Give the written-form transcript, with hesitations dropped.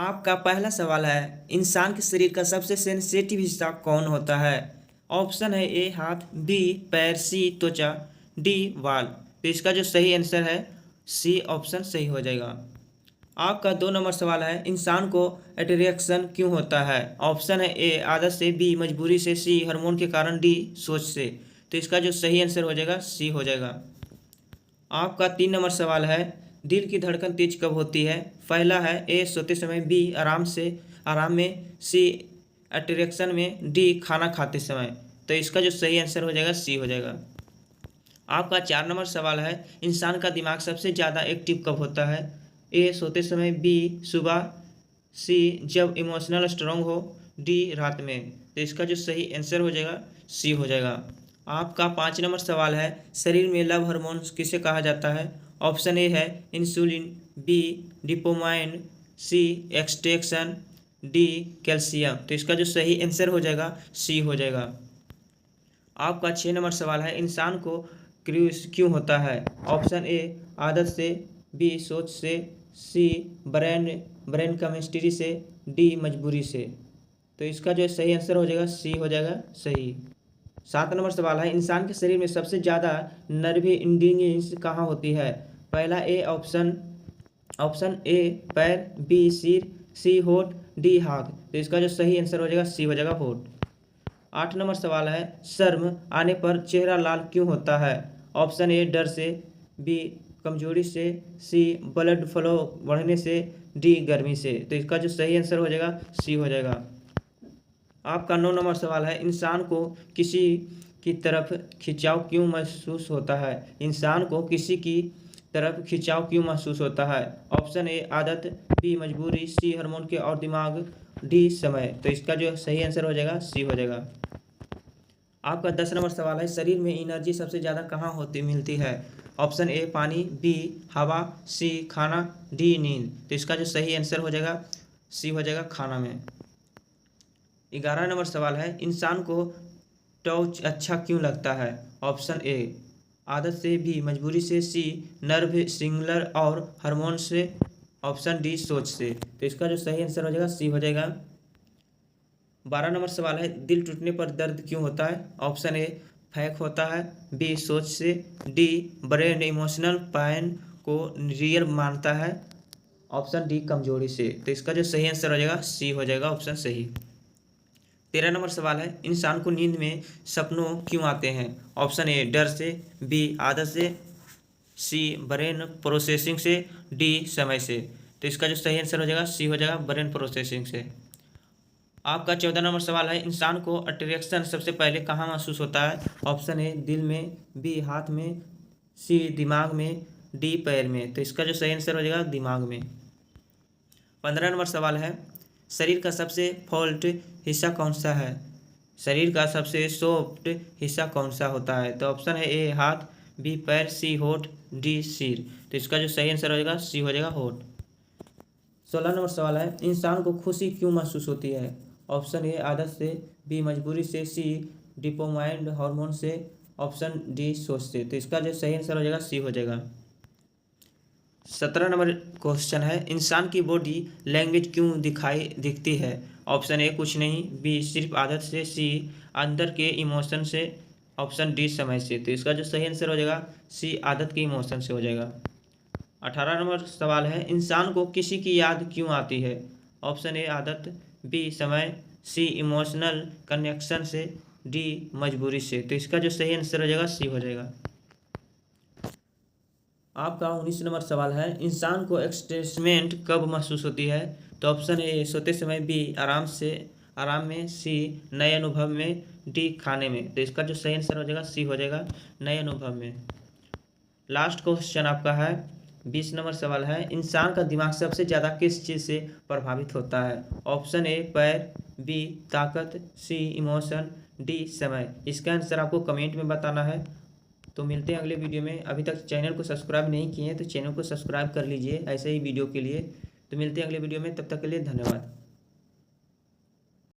आपका पहला सवाल है, इंसान के शरीर का सबसे सेंसिटिव हिस्सा कौन होता है? ऑप्शन है ए हाथ, बी पैर, सी त्वचा, डी वाल। तो इसका जो सही आंसर है सी ऑप्शन सही हो जाएगा। आपका 2 नंबर सवाल है, इंसान को एट्रैक्शन क्यों होता है? ऑप्शन है ए आदत से, बी मजबूरी से, सी हार्मोन के कारण, डी सोच से। तो इसका जो सही आंसर हो जाएगा सी हो जाएगा। आपका 3 नंबर सवाल है, दिल की धड़कन तेज कब होती है? पहला है ए सोते समय, बी आराम में, सी अट्रैक्शन में, डी खाना खाते समय। तो इसका जो सही आंसर हो जाएगा सी हो जाएगा। आपका 4 नंबर सवाल है, इंसान का दिमाग सबसे ज़्यादा एक्टिव कब होता है? ए सोते समय, बी सुबह, सी जब इमोशनल स्ट्रांग हो, डी रात में। तो इसका जो सही आंसर हो जाएगा सी हो जाएगा। आपका 5 नंबर सवाल है, शरीर में लव हार्मोन किसे कहा जाता है? ऑप्शन ए है इंसुलिन, बी डिपोमाइन, सी एक्सटेक्शन, डी कैल्शियम। तो इसका जो सही आंसर हो जाएगा सी हो जाएगा। आपका 6 नंबर सवाल है, इंसान को क्रूस क्यों होता है? ऑप्शन ए आदत से, बी सोच से, सी ब्रेन केमिस्ट्री से, डी मजबूरी से। तो इसका जो सही आंसर हो जाएगा सी हो जाएगा सही। 7 नंबर सवाल है, इंसान के शरीर में सबसे ज़्यादा नर्वी एंडिंग्स कहाँ होती है? पहला ए ऑप्शन ए पैर, बी सिर, सी होठ, डी हाथ। तो इसका जो सही आंसर हो जाएगा सी हो जाएगा होठ। 8 नंबर सवाल है, शर्म आने पर चेहरा लाल क्यों होता है? ऑप्शन ए डर से, बी कमजोरी से, सी ब्लड फ्लो बढ़ने से, डी गर्मी से। तो इसका जो सही आंसर हो जाएगा सी हो जाएगा। आपका 9 नंबर सवाल है, इंसान को किसी की तरफ खिंचाव क्यों महसूस होता है? इंसान को किसी की तरफ खिंचाव क्यों महसूस होता है? ऑप्शन ए आदत, बी मजबूरी, सी हार्मोन के और दिमाग, डी समय। तो इसका जो सही आंसर हो जाएगा सी हो जाएगा। आपका 10 नंबर सवाल है, शरीर में एनर्जी सबसे ज़्यादा कहाँ होती मिलती है? ऑप्शन ए पानी, बी हवा, सी खाना, डी नींद। तो इसका जो सही आंसर हो जाएगा सी हो जाएगा खाना में। 11 नंबर सवाल है, इंसान को टॉर्च अच्छा क्यों लगता है? ऑप्शन ए आदत से, बी मजबूरी से, सी नर्व सिग्नल और हार्मोन से, ऑप्शन डी सोच से। तो इसका जो सही आंसर हो जाएगा सी हो जाएगा। 12 नंबर सवाल है, दिल टूटने पर दर्द क्यों होता है? ऑप्शन ए फैक होता है, बी सोच से, डी ब्रेन इमोशनल पैन को रियल मानता है, ऑप्शन डी कमजोरी से। तो इसका जो सही आंसर हो जाएगा सी हो जाएगा ऑप्शन सही। 13 नंबर सवाल है, इंसान को नींद में सपनों क्यों आते हैं? ऑप्शन ए डर से, बी आदत से, सी ब्रेन प्रोसेसिंग से, डी समय से। तो इसका जो सही आंसर हो जाएगा सी हो जाएगा ब्रेन प्रोसेसिंग से। आपका 14 नंबर सवाल है, इंसान को अट्रैक्शन सबसे पहले कहाँ महसूस होता है? ऑप्शन ए दिल में, बी हाथ में, सी दिमाग में, डी पैर में। तो इसका जो सही आंसर हो जाएगा दिमाग में। 15 नंबर सवाल है, शरीर का सबसे फॉल्ट हिस्सा कौन सा है? शरीर का सबसे सॉफ्ट हिस्सा कौन सा होता है? तो ऑप्शन है ए हाथ, बी पैर, सी होठ, डी सिर। तो इसका जो सही आंसर हो जाएगा सी हो जाएगा होठ। 16 नंबर सवाल है, इंसान को खुशी क्यों महसूस होती है? ऑप्शन ए आदत से, बी मजबूरी से, सी डिपोमाइन हार्मोन से, ऑप्शन डी सोच से। तो इसका जो सही आंसर हो जाएगा सी हो जाएगा। 17 नंबर क्वेश्चन है, इंसान की बॉडी लैंग्वेज क्यों दिखती है? ऑप्शन ए कुछ नहीं, बी सिर्फ आदत से, सी अंदर के इमोशन से, ऑप्शन डी समय से। तो इसका जो सही आंसर हो जाएगा सी आदत के इमोशन से हो जाएगा। 18 नंबर सवाल है, इंसान को किसी की याद क्यों आती है? ऑप्शन ए आदत, बी समय, सी इमोशनल कनेक्शन से, डी मजबूरी से। तो इसका जो सही आंसर हो जाएगा सी हो जाएगा। आपका 19 नंबर सवाल है, इंसान को एक्साइटमेंट कब महसूस होती है? तो ऑप्शन ए सोते समय, बी आराम में, सी नए अनुभव में, डी खाने में। तो इसका जो सही आंसर हो जाएगा सी हो जाएगा नए अनुभव में। लास्ट क्वेश्चन आपका है 20 नंबर सवाल है, इंसान का दिमाग सबसे ज़्यादा किस चीज़ से प्रभावित होता है? ऑप्शन ए पैर, बी ताकत, सी इमोशन, डी समय। इसका आंसर आपको कमेंट में बताना है। तो मिलते हैं अगले वीडियो में। अभी तक चैनल को सब्सक्राइब नहीं किए हैं तो चैनल को सब्सक्राइब कर लीजिए ऐसे ही वीडियो के लिए। तो मिलते हैं अगले वीडियो में, तब तक के लिए धन्यवाद।